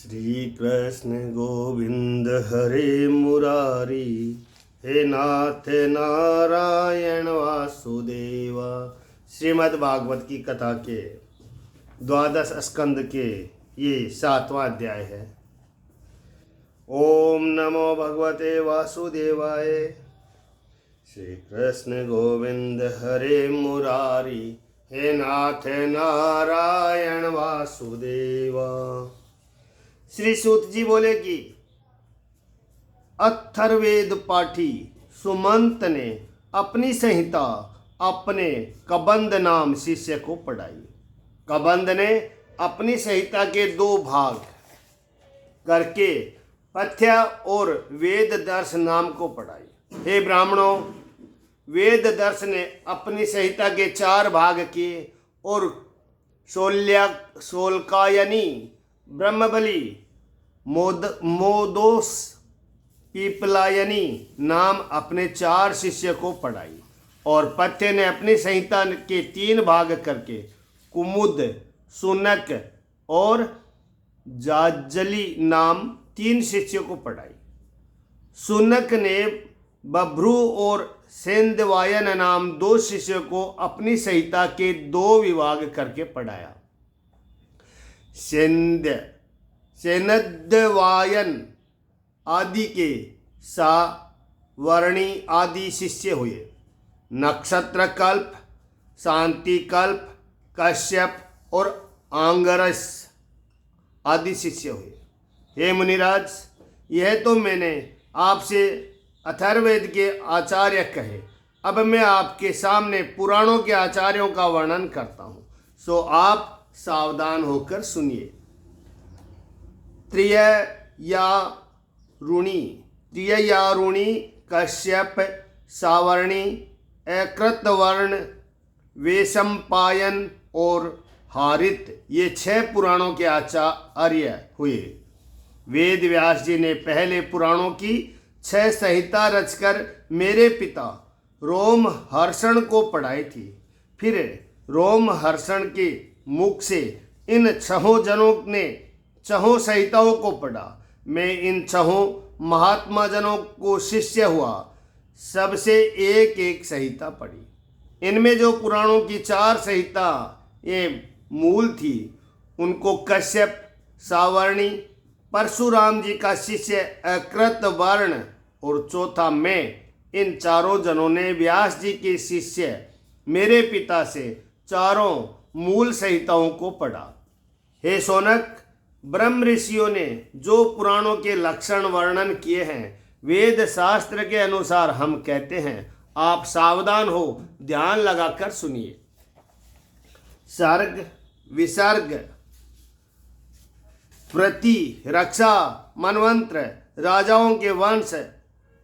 श्री कृष्ण गोविंद हरे मुरारी, हे नाथ नारायण वासुदेवा। श्रीमद् भागवत की कथा के द्वादश स्कंद के ये 7वां अध्याय है। ओम नमो भगवते वासुदेवाय। श्री कृष्ण गोविंद हरे मुरारी, हे नाथ नारायण वासुदेवा। श्री सूत जी बोले कि अथर्ववेद पाठी सुमंत ने अपनी संहिता अपने कबंद नाम शिष्य को पढ़ाई। कबंद ने अपनी संहिता के 2 भाग करके पथ्य और वेद दर्श नाम को पढ़ाई। हे ब्राह्मणों, वेद दर्श ने अपनी संहिता के 4 भाग किए और शोल्कायनी, ब्रह्मबली, मोदोस, पीपलायनी नाम अपने 4 शिष्य को पढ़ाई। और पथ्य ने अपनी संहिता के 3 भाग करके कुमुद, सुनक और जाजली नाम 3 शिष्यों को पढ़ाई। सुनक ने बभ्रू और सेंदवायन नाम 2 शिष्यों को अपनी संहिता के 2 विभाग करके पढ़ाया। सेनद्वायन आदि के सावर्णी आदि शिष्य हुए। नक्षत्र कल्प, शांति कल्प, कश्यप और आंगरस आदि शिष्य हुए। हे मुनिराज, यह तो मैंने आपसे अथर्ववेद के आचार्य कहे। अब मैं आपके सामने पुराणों के आचार्यों का वर्णन करता हूँ, सो आप सावधान होकर सुनिए। त्रिययारुणी, कश्यप, सावर्णी, एकृतवर्ण, वेशम्पायन और हारित, ये 6 पुराणों के आचार्य हुए। वेद व्यास जी ने पहले पुराणों की 6 संहिता रचकर मेरे पिता रोमहर्षण को पढ़ाई थी। फिर रोमहर्षण के मुख से इन 6 जनों ने 6 संहिताओं को पढ़ा। मैं इन 6 महात्मा जनों को शिष्य हुआ, सबसे एक एक संहिता पढ़ी। इनमें जो पुराणों की 4 संहिता ये मूल थी, उनको कश्यप, सावर्णी, परशुराम जी का शिष्य अकृत वर्ण और चौथा मैं, इन 4 जनों ने व्यास जी के शिष्य मेरे पिता से 4 मूल संहिताओं को पढ़ा। हे शौनक, ब्रह्म ऋषियों ने जो पुराणों के लक्षण वर्णन किए हैं, वेद शास्त्र के अनुसार हम कहते हैं। आप सावधान हो, ध्यान लगाकर सुनिए। सर्ग, विसर्ग, प्रति, रक्षा, मनवंत्र, राजाओं के वंश,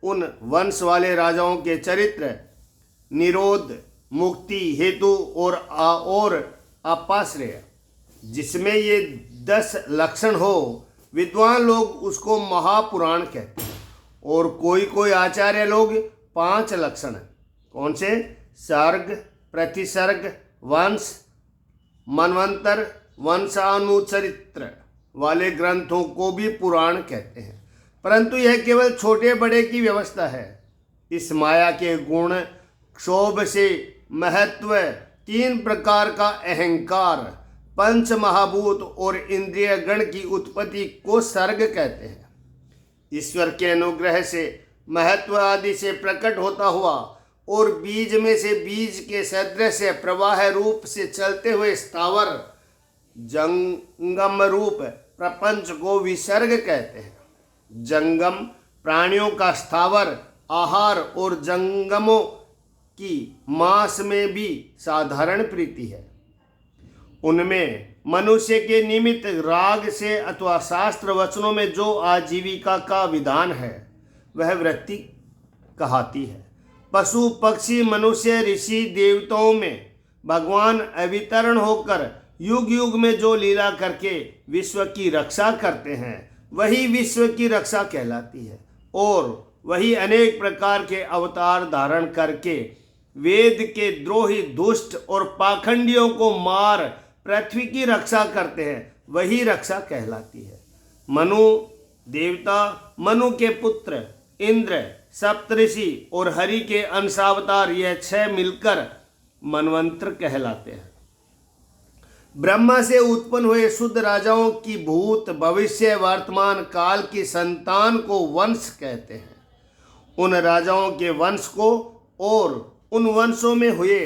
उन वंश वाले राजाओं के चरित्र, निरोध, मुक्ति हेतु और अपाश्रय, जिसमें ये 10 लक्षण हो, विद्वान लोग उसको महापुराण कहते हैं। और कोई आचार्य लोग 5 लक्षण, कौन से? सर्ग, प्रतिसर्ग, वंश, मनवंतर, वंशानुचरित्र वाले ग्रंथों को भी पुराण कहते हैं। परंतु यह केवल छोटे बड़े की व्यवस्था है। इस माया के गुण, क्षोभ से महत्व, 3 प्रकार का अहंकार, 5 महाभूत और इंद्रिय गण की उत्पत्ति को सर्ग कहते हैं। ईश्वर के अनुग्रह से महत्व आदि से प्रकट होता हुआ और बीज में से बीज के सदृश प्रवाह रूप से चलते हुए स्थावर जंगम रूप प्रपंच को विसर्ग कहते हैं। जंगम प्राणियों का स्थावर आहार और जंगमों की मांस में भी साधारण प्रीति है। उनमें मनुष्य के निमित्त राग से अथवा शास्त्र वचनों में जो आजीविका का विधान है, वह वृत्ति कहलाती है। पशु पक्षी मनुष्य ऋषि देवताओं में भगवान अवतरण होकर युग युग में जो लीला करके विश्व की रक्षा करते हैं, वही विश्व की रक्षा कहलाती है। और वही अनेक प्रकार के अवतार धारण करके वेद के द्रोही, दुष्ट और पाखंडियों को मार पृथ्वी की रक्षा करते हैं, वही रक्षा कहलाती है। मनु देवता, मनु के पुत्र इंद्र, सप्तऋषि और हरि के अंशावतार, यह 6 मिलकर मनवंतर कहलाते हैं। ब्रह्मा से उत्पन्न हुए शुद्ध राजाओं की भूत, भविष्य, वर्तमान काल की संतान को वंश कहते हैं। उन राजाओं के वंश को और उन वंशों में हुए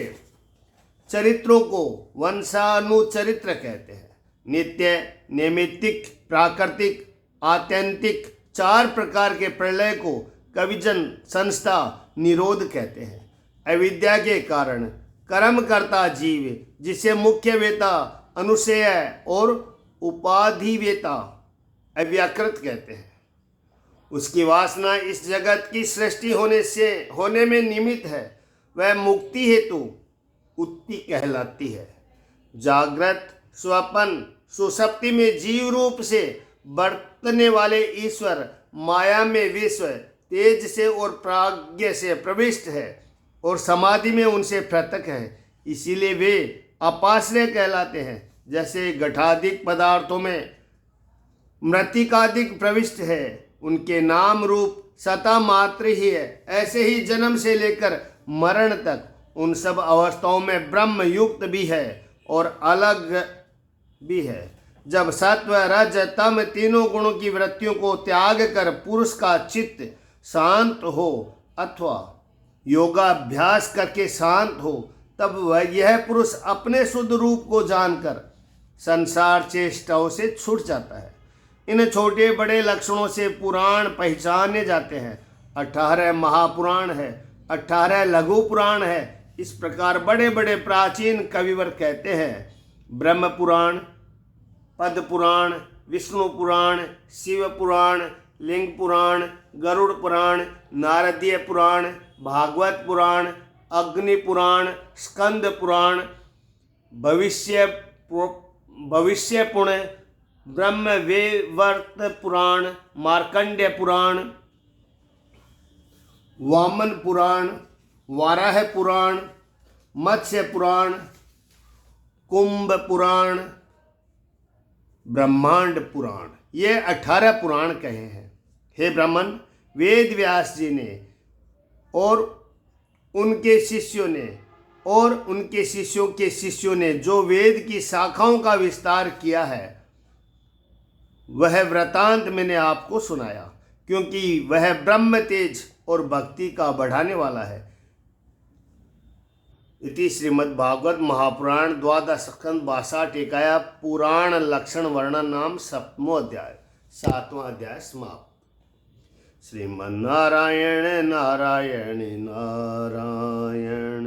चरित्रों को वंशानुचरित्र कहते हैं। नित्य, नैमित्तिक, प्राकृतिक, आत्यंतिक 4 प्रकार के प्रलय को कविजन संस्था निरोध कहते हैं। अविद्या के कारण कर्म करता जीव, जिसे मुख्य वेता, अनुशय और उपाधिवेता अव्याकृत कहते हैं, उसकी वासना इस जगत की सृष्टि होने में निमित्त है, वह मुक्ति हेतु उत्ति कहलाती है। जागृत, स्वप्न, सुषुप्ति में जीव रूप से बरतने वाले ईश्वर माया में विश्व, तेज से और प्राज्ञ से प्रविष्ट है और समाधि में उनसे पृथक है, इसीलिए वे अपाश्रय कहलाते हैं। जैसे घटाधिक पदार्थों में मृत्तिकाधिक प्रविष्ट है, उनके नाम रूप सता मात्र ही है, ऐसे ही जन्म से लेकर मरण तक उन सब अवस्थाओं में ब्रह्म युक्त भी है और अलग भी है। जब सत्व, रज, तम तीनों गुणों की वृत्तियों को त्याग कर पुरुष का चित्त शांत हो अथवा योगाभ्यास करके शांत हो, तब वह यह पुरुष अपने शुद्ध रूप को जानकर संसार चेष्टाओं से छूट जाता है। इन छोटे बड़े लक्षणों से पुराण पहचाने जाते हैं। 18 महापुराण है, 18 लघु पुराण है। इस प्रकार बड़े बड़े प्राचीन कविवर कहते हैं। ब्रह्म पुराण, पद्म पुराण, विष्णु पुराण, शिव पुराण, लिंग पुराण, गरुड़ पुराण, नारदीय पुराण, भागवत पुराण, अग्नि पुराण, स्कंद पुराण, भविष्य पुण्य, ब्रह्म वैवर्त पुराण, मार्कंडेय पुराण, वामन पुराण, वाराह पुराण, मत्स्य पुराण, कुंभ पुराण, ब्रह्मांड पुराण, ये 18 पुराण कहे हैं। हे ब्राह्मण, वेद व्यास जी ने और उनके शिष्यों ने और उनके शिष्यों के शिष्यों ने जो वेद की शाखाओं का विस्तार किया है, वह वृतांत मैंने आपको सुनाया, क्योंकि वह ब्रह्म तेज और भक्ति का बढ़ाने वाला है। इति श्रीमद्भागवत महापुराण द्वादश स्कंद 62 एकाया पुराण लक्षण वर्णन नाम 7वां अध्याय 7वां अध्याय समाप्त। श्रीमन्नारायण नारायण नारायण,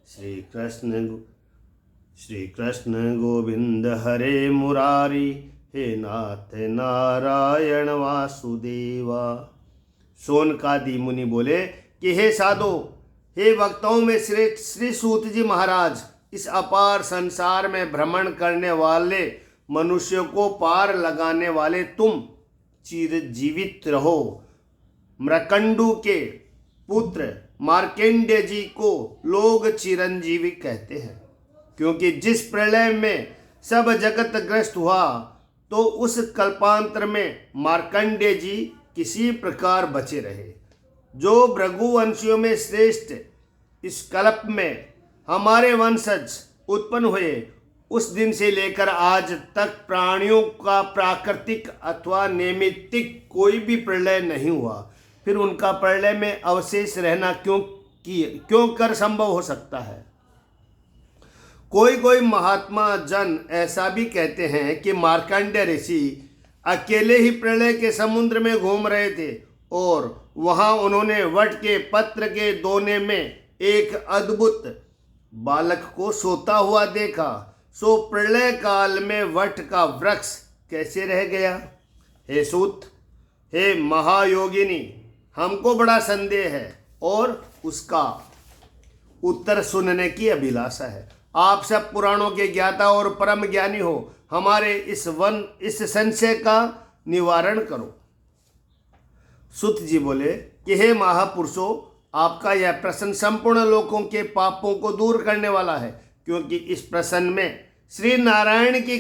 श्री कृष्ण गोविंद हरे मुरारी, हे नाथ नारायण वासुदेवा। शौनकादि मुनि बोले कि हे साधो, हे वक्ताओं में श्रेष्ठ श्री सूत जी महाराज, इस अपार संसार में भ्रमण करने वाले मनुष्यों को पार लगाने वाले तुम चिरजीवित रहो। मृकंडू के पुत्र मार्कंडेय जी को लोग चिरंजीवी कहते हैं, क्योंकि जिस प्रलय में सब जगत ग्रस्त हुआ, तो उस कल्पांतर में मार्कंडेय जी किसी प्रकार बचे रहे। जो भृगुवंशियों में श्रेष्ठ इस कल्प में हमारे वंशज उत्पन्न हुए, उस दिन से लेकर आज तक प्राणियों का प्राकृतिक अथवा नैमित्तिक कोई भी प्रलय नहीं हुआ। फिर उनका प्रलय में अवशेष रहना क्यों कर संभव हो सकता है? कोई महात्मा जन ऐसा भी कहते हैं कि मार्कंडेय ऋषि अकेले ही प्रलय के समुद्र में घूम रहे थे और वहां उन्होंने वट के पत्र के दोने में एक अद्भुत बालक को सोता हुआ देखा। सो प्रलय काल में वट का वृक्ष कैसे रह गया? हे सूत, हे महायोगिनी, हमको बड़ा संदेह है और उसका उत्तर सुनने की अभिलाषा है। आप सब पुराणों के ज्ञाता और परम ज्ञानी हो, हमारे इस संशय का निवारण करो। सुत जी बोले कि हे महापुरुषों, आपका यह प्रश्न संपूर्ण लोगों के पापों को दूर करने वाला है, क्योंकि इस प्रश्न में श्री नारायण की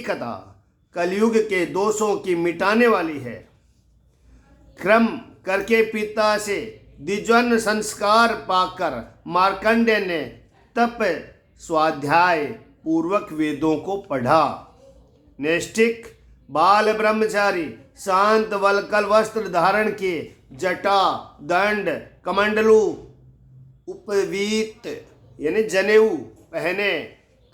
कलयुग के दोषों की मिटाने वाली है। क्रम करके पिता से द्विजन संस्कार पाकर मार्कंडेय ने तप स्वाध्याय पूर्वक वेदों को पढ़ा। नैष्ठिक बाल ब्रह्मचारी शांत वलकल वस्त्र धारण किए, जटा दंड कमंडलू उपवीत यानी जनेऊ पहने,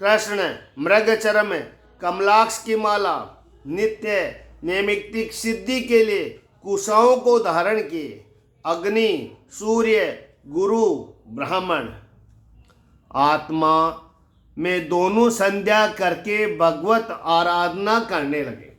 कृष्ण मृगचरम कमलाक्ष की माला, नित्य नैमित्तिक सिद्धि के लिए कुशाओं को धारण किए, अग्नि सूर्य गुरु ब्राह्मण आत्मा में दोनों संध्या करके भगवत आराधना करने लगे।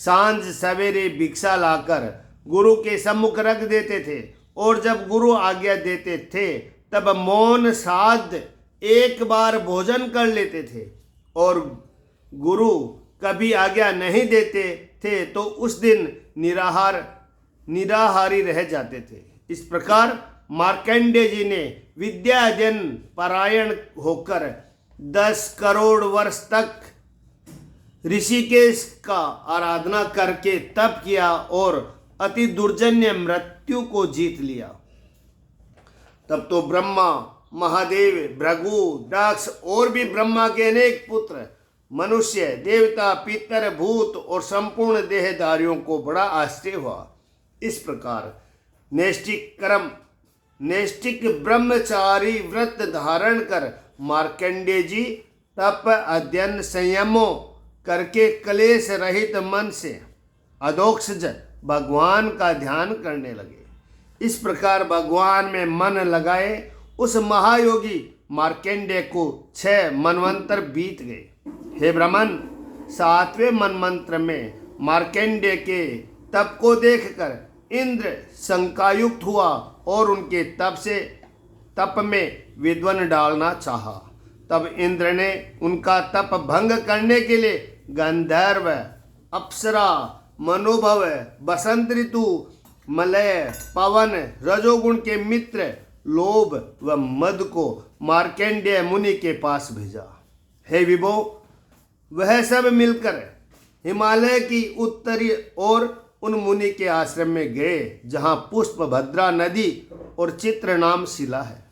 सांझ सवेरे भिक्षा लाकर गुरु के सम्मुख रख देते थे और जब गुरु आज्ञा देते थे तब मौन साध एक बार भोजन कर लेते थे और गुरु कभी आज्ञा नहीं देते थे तो उस दिन निराहारी रह जाते थे। इस प्रकार मार्कंडेय जी ने विद्याजन परायण होकर 10 करोड़ वर्ष तक ऋषिकेश का आराधना करके तप किया और अति दुर्जन्य मृत्यु को जीत लिया। तब तो ब्रह्मा महादेव भृगु दक्ष और भी ब्रह्मा के अनेक पुत्र मनुष्य देवता पितर भूत और संपूर्ण देहधारियों को बड़ा आश्चर्य हुआ। इस प्रकार नैष्ठिक ब्रह्मचारी व्रत धारण कर मार्कंडेय जी तप अध्ययन संयमों करके क्लेश रहित मन से अधोक्षज भगवान का ध्यान करने लगे। इस प्रकार भगवान में मन लगाए उस महायोगी मार्कंडेय को 6 मनवंतर बीत गए। हे ब्राह्मण, 7वें मनमंत्र में मार्कंडेय के तप को देखकर इंद्र शंकायुक्त हुआ और उनके तप में विद्वन डालना चाहा। तब इंद्र ने उनका तप भंग करने के लिए गंधर्व अप्सरा मनोभव बसंत ऋतु मलय पवन रजोगुण के मित्र लोभ व मद को मार्कंडेय मुनि के पास भेजा। हे विभो, वह सब मिलकर हिमालय की उत्तरी ओर उन मुनि के आश्रम में गए जहाँ पुष्प भद्रा नदी और चित्र नाम शिला है।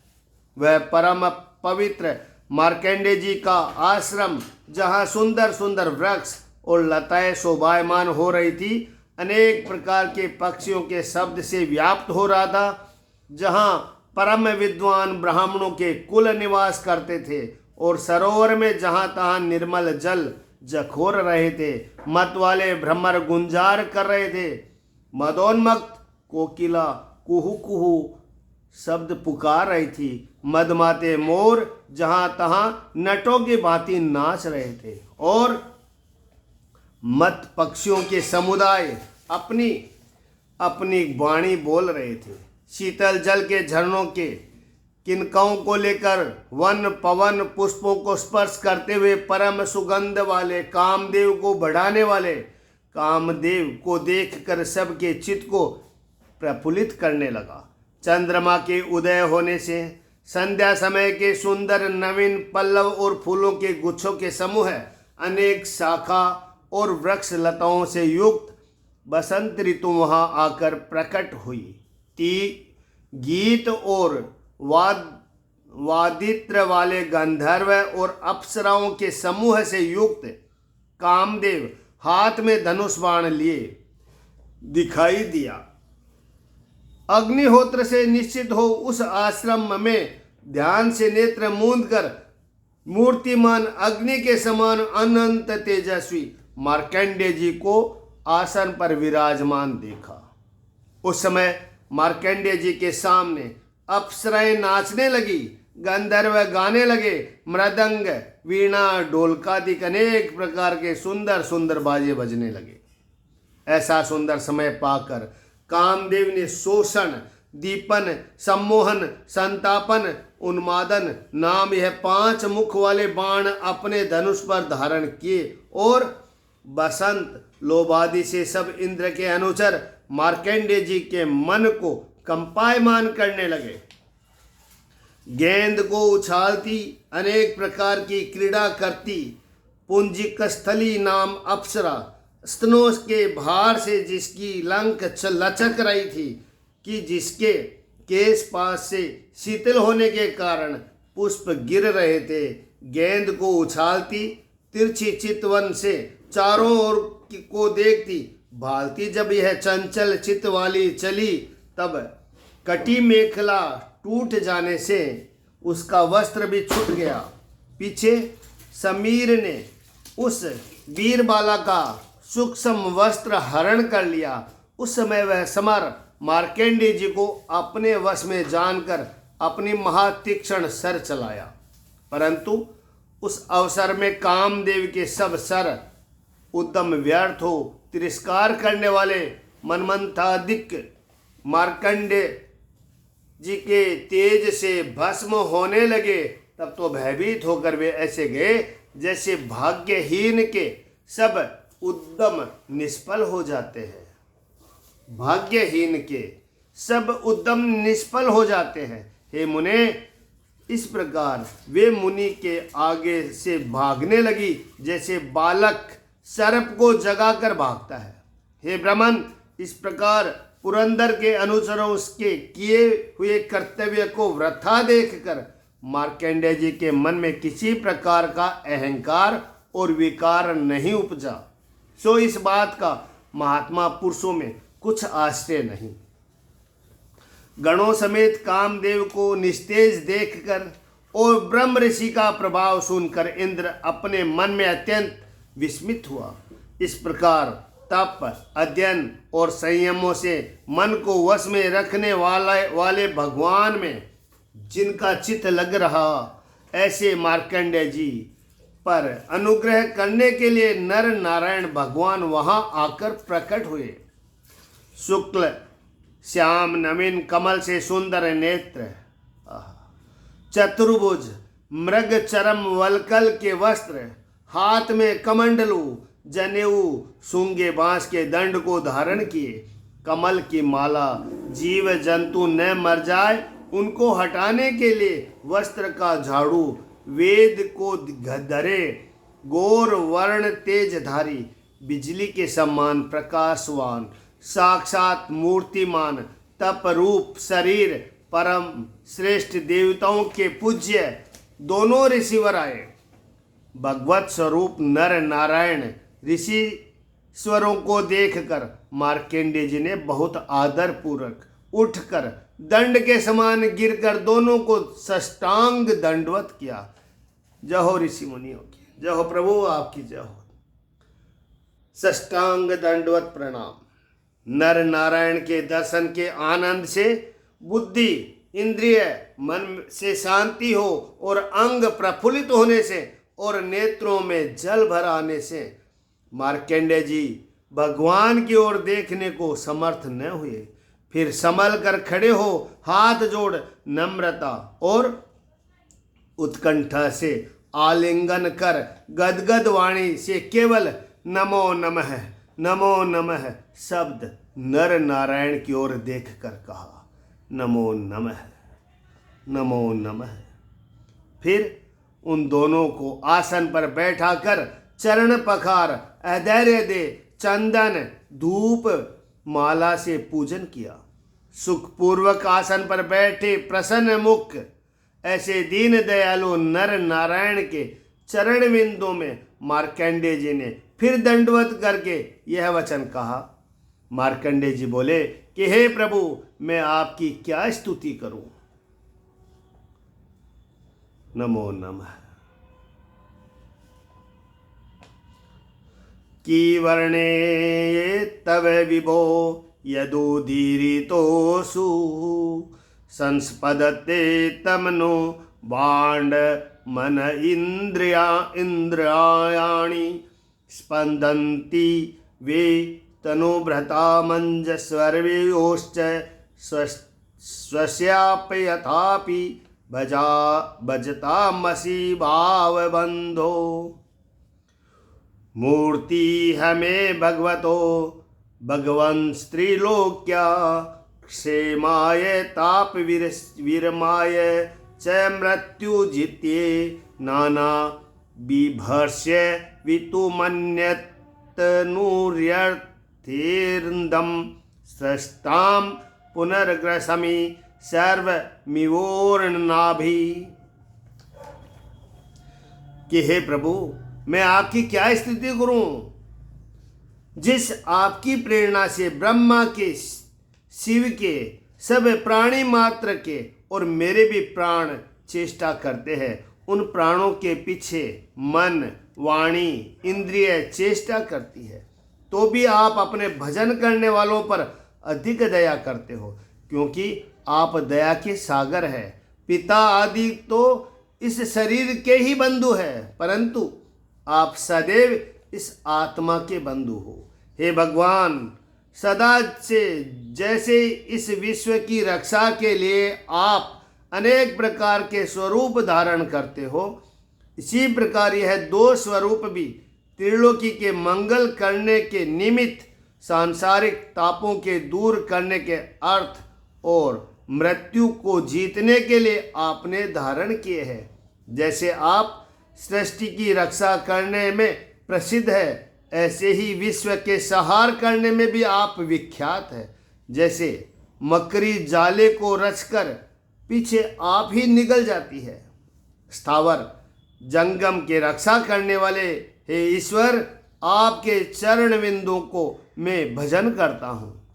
वह परम पवित्र मार्कंडेय जी का आश्रम जहाँ सुंदर सुंदर वृक्ष और लताएं शोभायमान हो रही थी, अनेक प्रकार के पक्षियों के शब्द से व्याप्त हो रहा था, जहाँ परम विद्वान ब्राह्मणों के कुल निवास करते थे और सरोवर में जहाँ तहाँ निर्मल जल जखोर रहे थे, मत वाले भ्रमर गुंजार कर रहे थे, मदोन्मत्त कोकिला कुहू कुहू शब्द पुकार रही थी, मदमाते मोर जहाँ तहाँ नटों की भांति नाच रहे थे और मत पक्षियों के समुदाय अपनी अपनी वाणी बोल रहे थे। शीतल जल के झरनों के किनकाओं को लेकर वन पवन पुष्पों को स्पर्श करते हुए परम सुगंध वाले कामदेव को बढ़ाने वाले कामदेव को देखकर सबके चित्त को प्रफुल्लित करने लगा। चंद्रमा के उदय होने से संध्या समय के सुंदर नवीन पल्लव और फूलों के गुच्छों के समूह, अनेक शाखा और वृक्ष लताओं से युक्त बसंत ऋतु वहाँ आकर प्रकट हुई। गीत और वादित्र वाले गंधर्व और अप्सराओं के समूह से युक्त कामदेव हाथ में धनुष बाण लिए दिखाई दिया। अग्निहोत्र से निश्चित हो उस आश्रम में ध्यान से नेत्र मूंद कर मूर्तिमान अग्नि के समान अनंत तेजस्वी मार्कंडेय जी को आसन पर विराजमान देखा। उस समय मार्कंडेय जी के सामने अप्सराएं नाचने लगी, गंधर्व गाने लगे, मृदंग वीणा ढोलकादि अनेक प्रकार के सुंदर सुंदर बाजे बजने लगे। ऐसा सुंदर समय पाकर कामदेव ने शोषण, दीपन, सम्मोहन, संतापन, उन्मादन नाम यह 5 मुख वाले बाण अपने धनुष पर धारण किए और बसंत लोभादि से सब इंद्र के अनुचर मार्कंडेय जी के मन को कंपायमान करने लगे। गेंद को उछालती, अनेक प्रकार की क्रीड़ा करती पुंजिकस्थली नाम अप्सरा स्तनों के भार से जिसकी लंक लचक रही थी, कि जिसके केस पास से शीतल होने के कारण पुष्प गिर रहे थे, गेंद को उछालती तिरछी चितवन से चारों ओर को देखती भालती। जब यह चंचल चित वाली चली, तब कटी मेखला टूट जाने से उसका वस्त्र भी छूट गया। पीछे समीर ने उस वीरबाला का सूक्ष्म वस्त्र हरण कर लिया। उस समय वह समर मार्कंडेय जी को अपने वश में जानकर अपनी महातीक्ष्ण सर चलाया, परंतु उस अवसर में कामदेव के सब सर उद्यम व्यर्थ हो तिरस्कार करने वाले मनमंथाधिक मार्कंडेय जी के तेज से भस्म होने लगे। तब तो भयभीत होकर वे ऐसे गए जैसे भाग्यहीन के सब उद्यम निष्फल हो जाते हैं। भाग्यहीन के सब उद्यम निष्फल हो जाते हैं। हे मुने, इस प्रकार वे मुनि के आगे से भागने लगी जैसे बालक सर्प को जगाकर भागता है। हे ब्राह्मण, इस प्रकार पुरंदर के अनुचरों उसके किए हुए कर्तव्य को वृथा देखकर मार्कंडेय जी के मन में किसी प्रकार का अहंकार और विकार नहीं उपजा। सो इस बात का महात्मा पुरुषों में कुछ आश्चर्य नहीं। गणों समेत कामदेव को निस्तेज देखकर और ब्रह्म ऋषि का प्रभाव सुनकर इंद्र अपने मन में अत्यंत विस्मित हुआ। इस प्रकार तप, अध्ययन और संयमों से मन को वश में रखने वाले भगवान में जिनका चित्त लग रहा, ऐसे मार्कंडेय जी पर अनुग्रह करने के लिए नर नारायण भगवान वहां आकर प्रकट हुए। शुक्ल श्याम नवीन कमल से सुंदर नेत्र, चतुर्भुज मृग चरम वलकल के वस्त्र, हाथ में कमंडलू जनेऊ सूंगे बांस के दंड को धारण किए, कमल की माला, जीव जंतु न मर जाए उनको हटाने के लिए वस्त्र का झाड़ू, वेद को धरे, गोर वर्ण तेजधारी, बिजली के समान प्रकाशवान, साक्षात मूर्तिमान, तप रूप शरीर, परम श्रेष्ठ देवताओं के पूज्य दोनों ऋषिवर आए। भगवत स्वरूप नर नारायण ऋषि स्वरों को देखकर मार्कंडेय जी ने बहुत आदर पूर्वक उठकर दंड के समान गिरकर दोनों को साष्टांग दंडवत किया। जय हो ऋषि मुनियों की, जय हो प्रभु आपकी जय हो। साष्टांग दंडवत प्रणाम। नर नारायण के दर्शन के आनंद से बुद्धि, इंद्रिय, मन से शांति हो और अंग प्रफुल्लित होने से और नेत्रों में जल भर आने से मार्कंडेय जी भगवान की ओर देखने को समर्थ न हुए। फिर संभल कर खड़े हो हाथ जोड़ नम्रता और उत्कंठा से आलिंगन कर गदगद वाणी से केवल नमो नमः नमो नमः शब्द नर नारायण की ओर देखकर कहा, नमो नमः नमो नमः। फिर उन दोनों को आसन पर बैठाकर चरण पखार, अधैर्य दे, चंदन धूप माला से पूजन किया। सुखपूर्वक आसन पर बैठे प्रसन्न मुख ऐसे दीन दयालु नर नारायण के चरण बिंदों में मार्कंडेय जी ने फिर दंडवत करके यह वचन कहा। मार्कंडेय जी बोले कि हे प्रभु, मैं आपकी क्या स्तुति करूं। नमो नमः। की वर्णे तव विभो यदुदीरितोषु संस्पदते तमनो बांड मन इंद्रियाणि स्पंदन्ति वे तनुभृता मंजस्वर्योश्च स्वस्यापि यथापि भजतामसि भावबन्धो मूर्ति हमें भगवतो भगवन् स्त्रीलोक्या क्षेमाय ताप विरमाय च मृत्यु जित्ये नाना बिभर्ष्य वितुमन्यतनुर्यर्थेर्दं सस्तां पुनर्ग्रसमि सर्वमिवोर्नाभि। कि हे प्रभु, मैं आपकी क्या स्तुति करूं, जिस आपकी प्रेरणा से ब्रह्मा के, शिव के, सब प्राणी मात्र के और मेरे भी प्राण चेष्टा करते हैं। उन प्राणों के पीछे मन, वाणी, इंद्रिय चेष्टा करती है, तो भी आप अपने भजन करने वालों पर अधिक दया करते हो, क्योंकि आप दया के सागर हैं। पिता आदि तो इस शरीर के ही बंधु हैं, परंतु आप सदैव इस आत्मा के बंधु हो। हे भगवान, सदा से जैसे इस विश्व की रक्षा के लिए आप अनेक प्रकार के स्वरूप धारण करते हो, इसी प्रकार यह दो स्वरूप भी त्रिलोकी के मंगल करने के निमित्त, सांसारिक तापों के दूर करने के अर्थ और मृत्यु को जीतने के लिए आपने धारण किए हैं। जैसे आप सृष्टि की रक्षा करने में प्रसिद्ध है, ऐसे ही विश्व के संहार करने में भी आप विख्यात है। जैसे मकड़ी जाले को रचकर पीछे आप ही निकल जाती है। स्थावर जंगम के रक्षा करने वाले हे ईश्वर, आपके चरण विंदों को मैं भजन करता हूँ।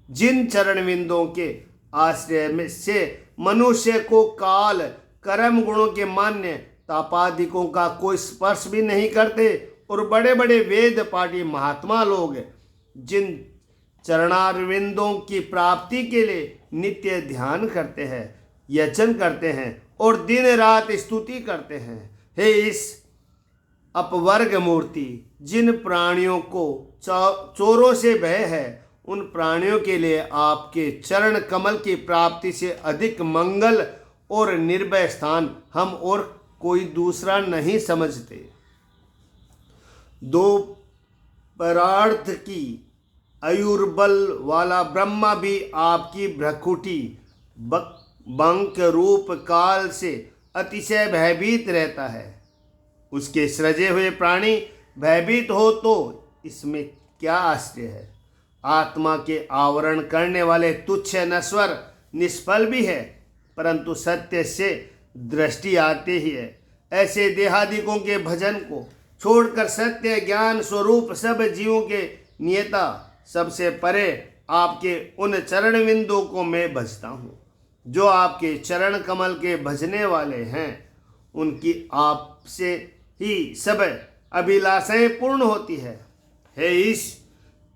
जिन चरण विंदों के आश्रय में से मनुष्य को काल कर्म गुणों के मान्य तापादिकों का कोई स्पर्श भी नहीं करते, और बड़े बड़े वेद पाठी महात्मा लोग जिन चरणारविंदों की प्राप्ति के लिए नित्य ध्यान करते हैं, यजन करते हैं और दिन रात स्तुति करते हैं। हे इस अपवर्ग मूर्ति, जिन प्राणियों को चोरों से भय है, उन प्राणियों के लिए आपके चरण कमल की प्राप्ति से अधिक मंगल और निर्भय स्थान हम और कोई दूसरा नहीं समझते। दो परार्थ की आयुर्बल वाला ब्रह्मा भी आपकी भ्रकुटी बंक रूप काल से अतिशय भयभीत रहता है। उसके सृजे हुए प्राणी भयभीत हो तो इसमें क्या आश्चर्य है। आत्मा के आवरण करने वाले तुच्छ नश्वर निष्फल भी है, परंतु सत्य से दृष्टि आते ही है। ऐसे देहादिकों के भजन को छोड़कर सत्य ज्ञान स्वरूप सब जीवों के नियता सबसे परे आपके उन चरण विंदों को मैं भजता हूँ। जो आपके चरण कमल के भजने वाले हैं, उनकी आपसे ही सब अभिलाषाएं पूर्ण होती है। हे ईश,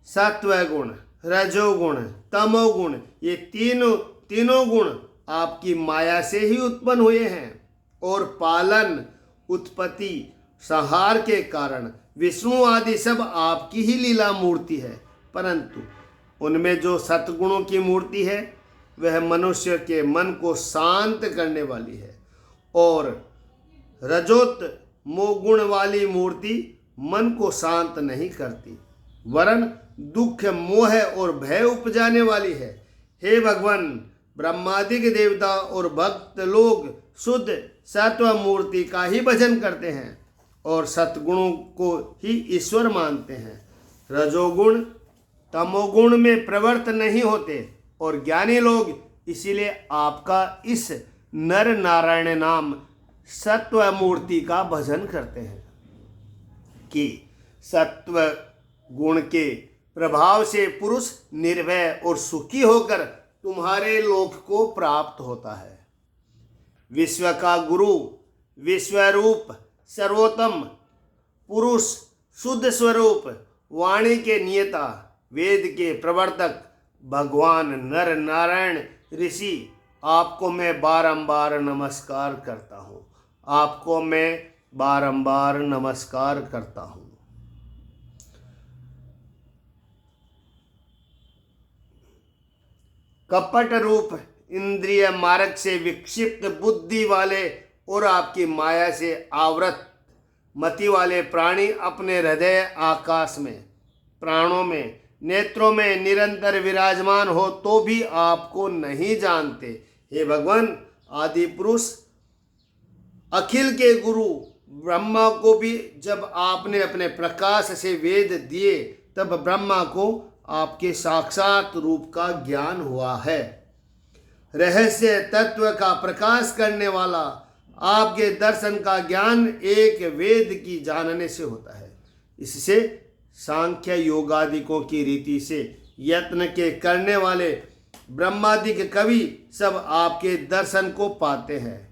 सत्व गुण, रजोगुण, तमोगुण, ये तीनों गुण आपकी माया से ही उत्पन्न हुए हैं, और पालन, उत्पत्ति, संहार के कारण विष्णु आदि सब आपकी ही लीला मूर्ति है। परंतु उनमें जो सतगुणों की मूर्ति है, वह मनुष्य के मन को शांत करने वाली है, और रजोत मोगुण वाली मूर्ति मन को शांत नहीं करती, वरन दुख, मोह और भय उपजाने वाली है। हे भगवान, ब्रह्मादिक देवता और भक्त लोग शुद्ध सत्व मूर्ति का ही भजन करते हैं और सतगुणों को ही ईश्वर मानते हैं। रजोगुण तमोगुण में प्रवृत्त नहीं होते, और ज्ञानी लोग इसीलिए आपका इस नर नारायण नाम सत्व मूर्ति का भजन करते हैं कि सत्व गुण के प्रभाव से पुरुष निर्भय और सुखी होकर तुम्हारे लोक को प्राप्त होता है। विश्व का गुरु, विश्वरूप, सर्वोत्तम पुरुष, शुद्ध स्वरूप, वाणी के नियता, वेद के प्रवर्तक भगवान नर नारायण ऋषि, आपको मैं बारंबार नमस्कार करता हूँ। आपको मैं बारंबार नमस्कार करता हूँ। कपट रूप इंद्रिय मार्ग से विक्षिप्त बुद्धि वाले और आपकी माया से आवृत मति वाले प्राणी अपने हृदय आकाश में, प्राणों में, नेत्रों में निरंतर विराजमान हो तो भी आपको नहीं जानते। हे भगवान, आदि पुरुष, अखिल के गुरु, ब्रह्मा को भी जब आपने अपने प्रकाश से वेद दिए तब ब्रह्मा को आपके साक्षात रूप का ज्ञान हुआ है। रहस्य तत्व का प्रकाश करने वाला आपके दर्शन का ज्ञान एक वेद की जानने से होता है। इससे सांख्य योगादिकों की रीति से यत्न के करने वाले ब्रह्मादिक कवि सब आपके दर्शन को पाते हैं।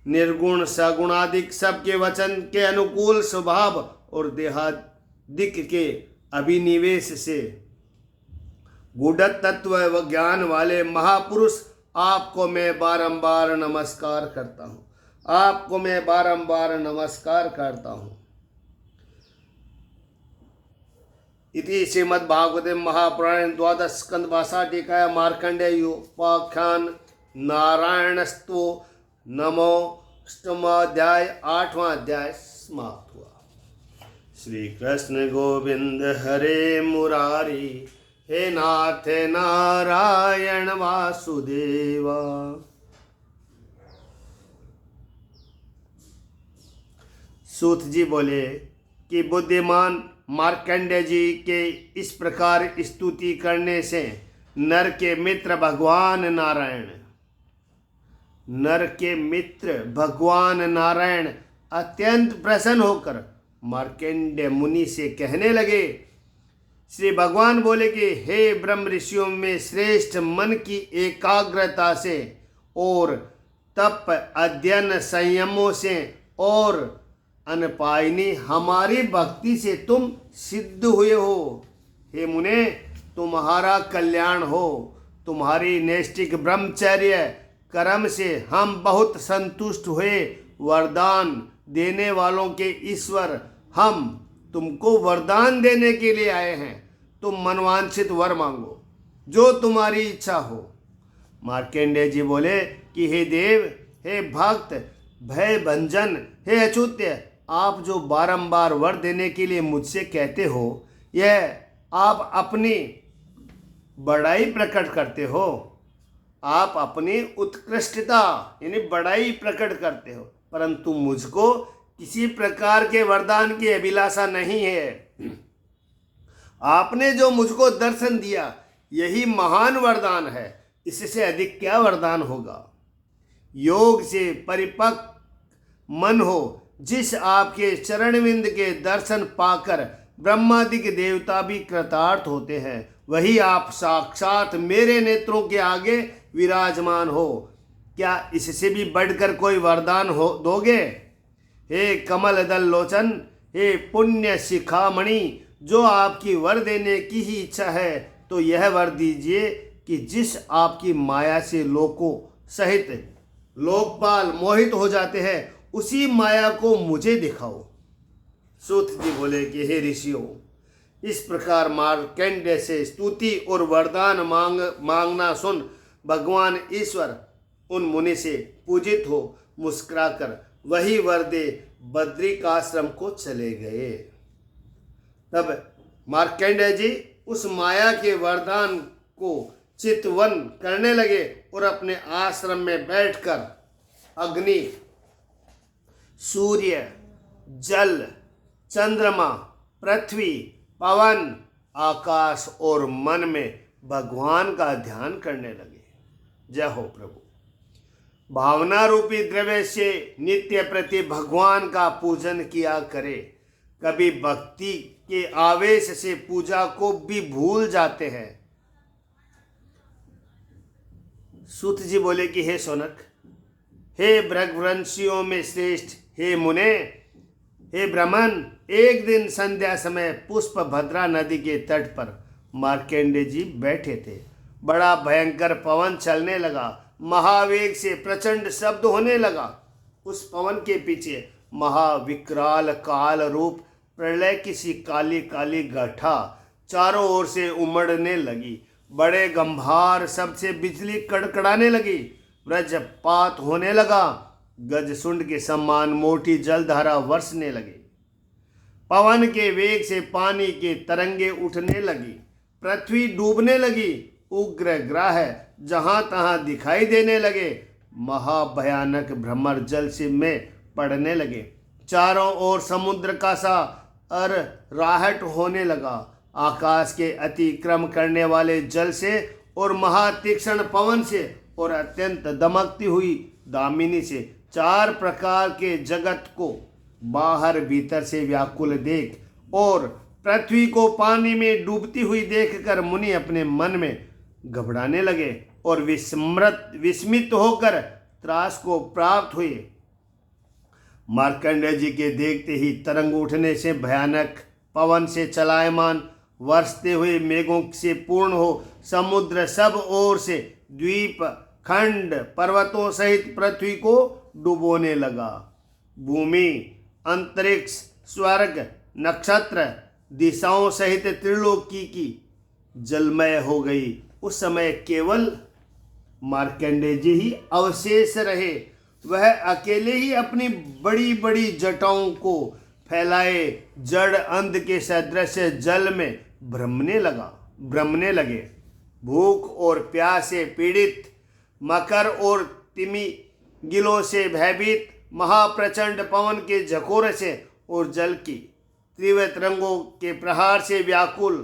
निर्गुण सगुणादिक सबके वचन के अनुकूल स्वभाव और देहादिक के अभिनिवेश से गूढ़ तत्व व ज्ञान वाले महापुरुष आपको मैं बारंबार नमस्कार करता हूँ। आपको मैं बारंबार नमस्कार करता हूँ। इति श्रीमद्भागवते महापुराणे द्वादश स्कंद वासाटिकायां मार्कंडेय उपाख्यान नारायणस्तो नमो अष्टमाध्याय 8वां अध्याय समाप्त हुआ। श्री कृष्ण गोविंद हरे मुरारी, हे नाथ नारायण वासुदेवा। सूत जी बोले कि बुद्धिमान मार्कंडेय जी के इस प्रकार स्तुति करने से नर के मित्र भगवान नारायण अत्यंत प्रसन्न होकर मार्कंडेय मुनि से कहने लगे। श्री भगवान बोले कि हे ब्रह्म ऋषियों में श्रेष्ठ मन की एकाग्रता से और तप अध्ययन संयमों से और अनपायनी हमारी भक्ति से तुम सिद्ध हुए हो। हे मुने, तुम्हारा कल्याण हो। तुम्हारी नैष्ठिक ब्रह्मचर्य कर्म से हम बहुत संतुष्ट हुए। वरदान देने वालों के ईश्वर, हम तुमको वरदान देने के लिए आए हैं। तुम मनवांछित वर मांगो, जो तुम्हारी इच्छा हो। मार्कंडेय जी बोले कि हे देव, हे भक्त, भय भंजन, हे अच्युत्य, आप जो बारंबार वर देने के लिए मुझसे कहते हो, यह आप अपनी बड़ाई प्रकट करते हो। आप अपनी उत्कृष्टता यानी बड़ाई प्रकट करते हो, परंतु मुझको किसी प्रकार के वरदान की अभिलाषा नहीं है। आपने जो मुझको दर्शन दिया यही महान वरदान है। इससे अधिक क्या वरदान होगा। योग से परिपक्व मन हो, जिस आपके चरणविंद के दर्शन पाकर ब्रह्मादिक देवता भी कृतार्थ होते हैं, वही आप साक्षात मेरे नेत्रों के आगे विराजमान हो। क्या इससे भी बढ़कर कोई वरदान हो दोगे। हे कमल दल लोचन, हे पुण्य शिखामणि, जो आपकी वर देने की ही इच्छा है तो यह वर दीजिए कि जिस आपकी माया से लोकों सहित लोकपाल मोहित हो जाते हैं, उसी माया को मुझे दिखाओ। सूत जी बोले कि हे ऋषियों, इस प्रकार मार्कंडेय से स्तुति और वरदान मांगना सुन भगवान ईश्वर उन मुनि से पूजित हो मुस्कुराकर वही वर दे बद्रिकाश्रम को चले गए। तब मार्कंडेय जी उस माया के वरदान को चितवन करने लगे और अपने आश्रम में बैठकर अग्नि, सूर्य, जल, चंद्रमा, पृथ्वी, पवन, आकाश और मन में भगवान का ध्यान करने लगे। जय हो प्रभु। भावना रूपी द्रव्य से नित्य प्रति भगवान का पूजन किया करे। कभी भक्ति के आवेश से पूजा को भी भूल जाते हैं। सूत जी बोले कि हे सोनक, हे भृगवंशियों में श्रेष्ठ, हे मुने, हे ब्राह्मण, एक दिन संध्या समय पुष्प भद्रा नदी के तट पर मार्कंडेय जी बैठे थे। बड़ा भयंकर पवन चलने लगा। महावेग से प्रचंड शब्द होने लगा। उस पवन के पीछे महाविकराल काल रूप प्रलय की सी काली काली घटा चारों ओर से उमड़ने लगी। बड़े गंभार शब्द से बिजली कड़कड़ाने लगी। वज्रपात होने लगा। गजसुंड के समान मोटी जलधारा बरसने लगी। पवन के वेग से पानी के तरंगे उठने लगी। पृथ्वी डूबने लगी। उग्र ग्रह जहां तहां दिखाई देने लगे। महाभयानक भ्रमर जल से में पड़ने लगे। चारों ओर समुद्र का सा राहट होने लगा। आकाश के अतिक्रम करने वाले जल से और महातीक्ष्ण पवन से और अत्यंत दमकती हुई दामिनी से चार प्रकार के जगत को बाहर भीतर से व्याकुल देख और पृथ्वी को पानी में डूबती हुई देखकर मुनि अपने मन में घबराने लगे और विस्मित होकर त्रास को प्राप्त हुए। मार्कंडेय जी के देखते ही तरंग उठने से भयानक, पवन से चलायमान, वर्षते हुए मेघों से पूर्ण हो समुद्र सब ओर से द्वीप खंड पर्वतों सहित पृथ्वी को डुबोने लगा। भूमि, अंतरिक्ष, स्वर्ग, नक्षत्र, दिशाओं सहित त्रिलोकी की जलमय हो गई। उस समय केवल मार्कंडेय जी ही अवशेष रहे। वह अकेले ही अपनी बड़ी बड़ी जटाओं को फैलाए जड़ अंध के सदृश जल में भ्रमने लगे। भूख और प्यास से पीड़ित, मकर और तिमिंगिलों से भयभीत, महाप्रचंड पवन के झकोरे से और जल की तीव्र तरंगों के प्रहार से व्याकुल,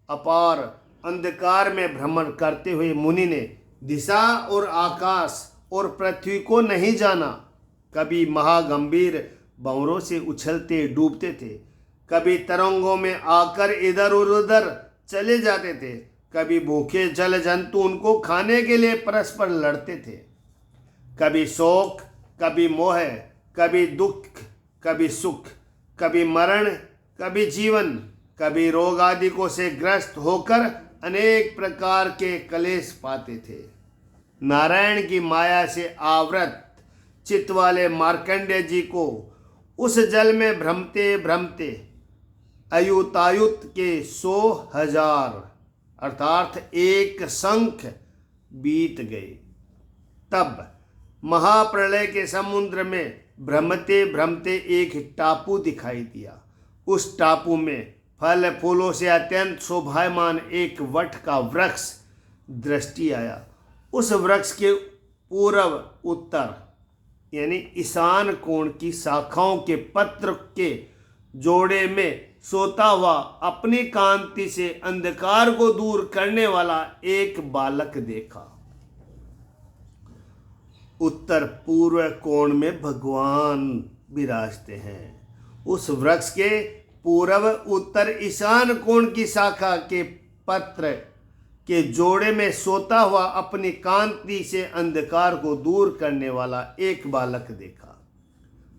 अपार अंधकार में भ्रमण करते हुए मुनि ने दिशा और आकाश और पृथ्वी को नहीं जाना। कभी महागंभीर भंवरों से उछलते डूबते थे, कभी तरंगों में आकर इधर उधर चले जाते थे, कभी भूखे जल जंतु उनको खाने के लिए परस्पर लड़ते थे। कभी शोक, कभी मोह, कभी दुख, कभी सुख, कभी मरण, कभी जीवन, कभी रोग आदि को से ग्रस्त होकर अनेक प्रकार के क्लेश पाते थे। नारायण की माया से आवृत चित्त वाले मार्कंडेय जी को उस जल में भ्रमते भ्रमते अयुतायुत के 100,000 अर्थात एक शंख बीत गए। तब महाप्रलय के समुद्र में भ्रमते भ्रमते एक टापू दिखाई दिया। उस टापू में फल फूलों से अत्यंत शोभायमान एक वट का वृक्ष दृष्टि आया। उस वृक्ष के पूर्व उत्तर यानी ईशान कोण की शाखाओं के पत्र के जोड़े में सोता हुआ अपनी कांति से अंधकार को दूर करने वाला एक बालक देखा। उत्तर पूर्व कोण में भगवान विराजते हैं। उस वृक्ष के पूर्व उत्तर ईशान कोण की शाखा के पत्र के जोड़े में सोता हुआ अपनी कांति से अंधकार को दूर करने वाला एक बालक देखा।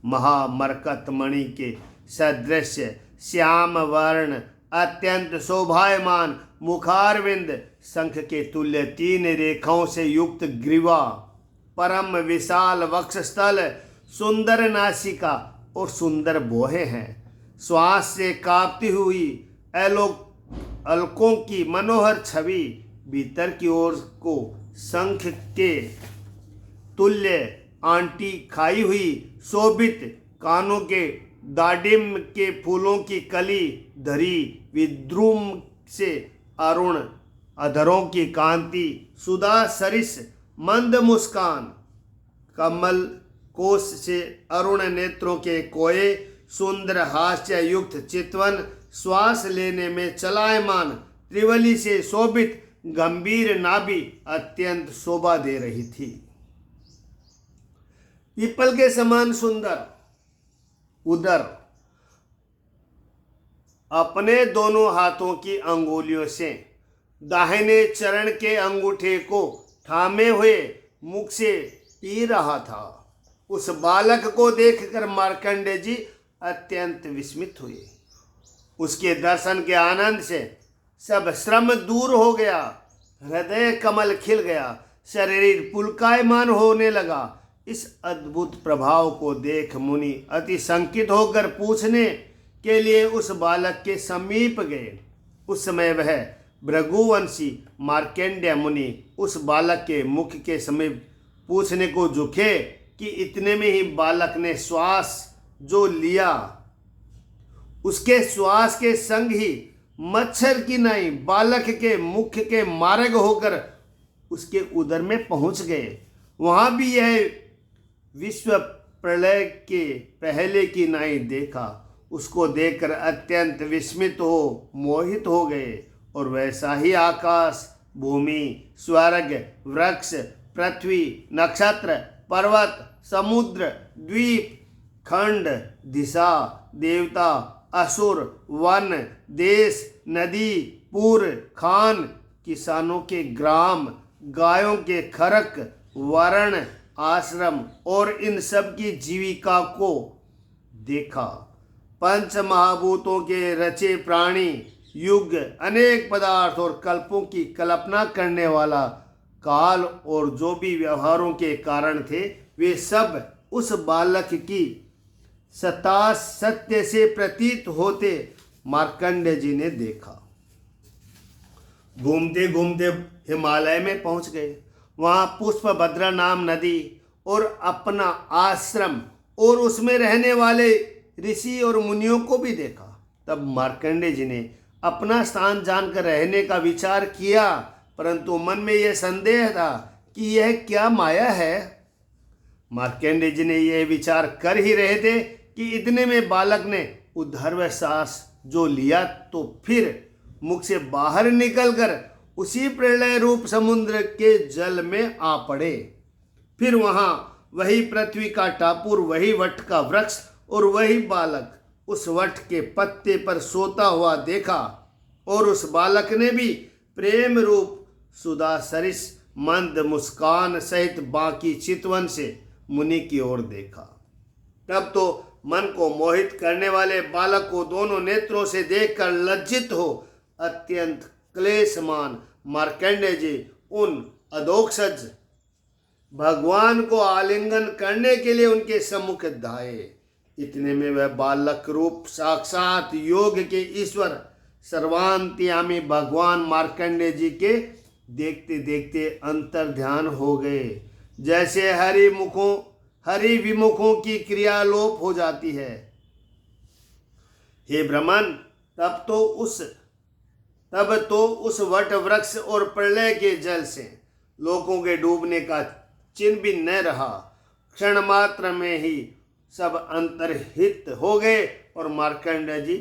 महामरकत मणि के सदृश श्याम वर्ण, अत्यंत शोभायमान मुखारविंद, शंख के तुल्य 3 रेखाओं से युक्त ग्रीवा, परम विशाल वक्षस्थल, सुंदर नासिका और सुंदर बोहे हैं। श्वास से कांपती हुई अलकों की मनोहर छवि, भीतर की ओर को शंख के तुल्य आंटी खाई हुई शोभित, कानों के दाडिम के फूलों की कली धरी, विद्रुम से अरुण अधरों की कांति, सुधा सरिस मंद मुस्कान, कमल कोश से अरुण नेत्रों के कोये, सुंदर हास्य युक्त चितवन, श्वास लेने में चलायमान, त्रिवली से शोभित गंभीर नाभि अत्यंत शोभा दे रही थी। पीपल के समान सुंदर उदर, अपने दोनों हाथों की अंगुलियों से दाहिने चरण के अंगूठे को थामे हुए मुख से पी रहा था। उस बालक को देखकर मार्कंडेय जी अत्यंत विस्मित हुए। उसके दर्शन के आनंद से सब श्रम दूर हो गया, हृदय कमल खिल गया, शरीर पुलकायमान होने लगा। इस अद्भुत प्रभाव को देख मुनि अति शंकित होकर पूछने के लिए उस बालक के समीप गए। उस समय वह भृगुवंशी मार्कंडेय मुनि उस बालक के मुख के समीप पूछने को झुके कि इतने में ही बालक ने श्वास जो लिया, उसके श्वास के संग ही मच्छर की नाई बालक के मुख के मार्ग होकर उसके उदर में पहुंच गए। वहां भी यह विश्व प्रलय के पहले की नाई देखा। उसको देखकर अत्यंत विस्मित हो मोहित हो गए। और वैसा ही आकाश, भूमि, स्वर्ग, वृक्ष, पृथ्वी, नक्षत्र, पर्वत, समुद्र, द्वीप, खंड, दिशा, देवता, असुर, वन, देश, नदी, पुर, खान, किसानों के ग्राम, गायों के खरक, वर्ण, आश्रम और इन सब की जीविका को देखा। पंच महाभूतों के रचे प्राणी, युग, अनेक पदार्थ और कल्पों की कल्पना करने वाला काल और जो भी व्यवहारों के कारण थे, वे सब उस बालक की सत्ता सत्य से प्रतीत होते मार्कंडेय जी ने देखा। घूमते घूमते हिमालय में पहुंच गए। वहां पुष्पभद्रा नाम नदी और अपना आश्रम और उसमें रहने वाले ऋषि और मुनियों को भी देखा। तब मार्कंडेय जी ने अपना स्थान जानकर रहने का विचार किया, परंतु मन में यह संदेह था कि यह क्या माया है। मार्कंडेय जी ने यह विचार कर ही रहे थे कि इतने में बालक ने ऊर्ध्व श्वास जो लिया तो फिर मुख से बाहर निकलकर उसी प्रलय रूप समुद्र के जल में आ पड़े। फिर वहां वही पृथ्वी का टापुर, वही वट का वृक्ष और वही बालक उस वट के पत्ते पर सोता हुआ देखा। और उस बालक ने भी प्रेम रूप सुधा सरिस मंद मुस्कान सहित बाकी चितवन से मुनि की ओर देखा। तब तो मन को मोहित करने वाले बालक को दोनों नेत्रों से देखकर लज्जित हो अत्यंत क्लेशमान मार्कंडेय जी उन अधोक्षज भगवान को आलिंगन करने के लिए उनके सम्मुख धाये। इतने में वह बालक रूप साक्षात योग के ईश्वर सर्वांतयामी भगवान मार्कंडेय जी के देखते देखते अंतर ध्यान हो गए। जैसे हरि विमुखों की क्रिया लोप हो जाती है। हे ब्रह्मन, तब तो उस वट वृक्ष और प्रलय के जल से लोगों के डूबने का चिन्ह भी न रहा। क्षण मात्र में ही सब अंतर्हित हो गए और मार्कंडेय जी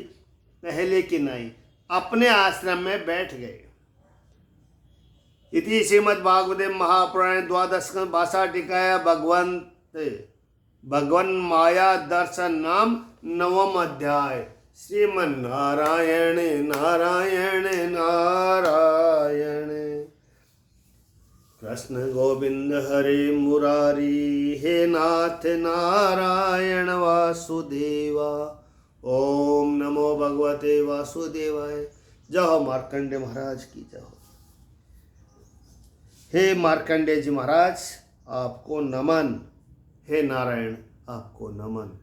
पहले की नाई अपने आश्रम में बैठ गए। इति श्रीमद्भागवते महापुराणे द्वादश भाषा टीकाया भगवन माया दर्शन नाम नवम अध्याय। श्रीमन्नारायण नारायण नारायण। कृष्ण गोविंद हरे मुरारी, हे नाथ नारायण वासुदेवा। ओम नमो भगवते वासुदेवाय। जय हो मार्कंडेय महाराज की जय हो। हे मार्कंडेय जी महाराज, आपको नमन। हे नारायण, आपको नमन।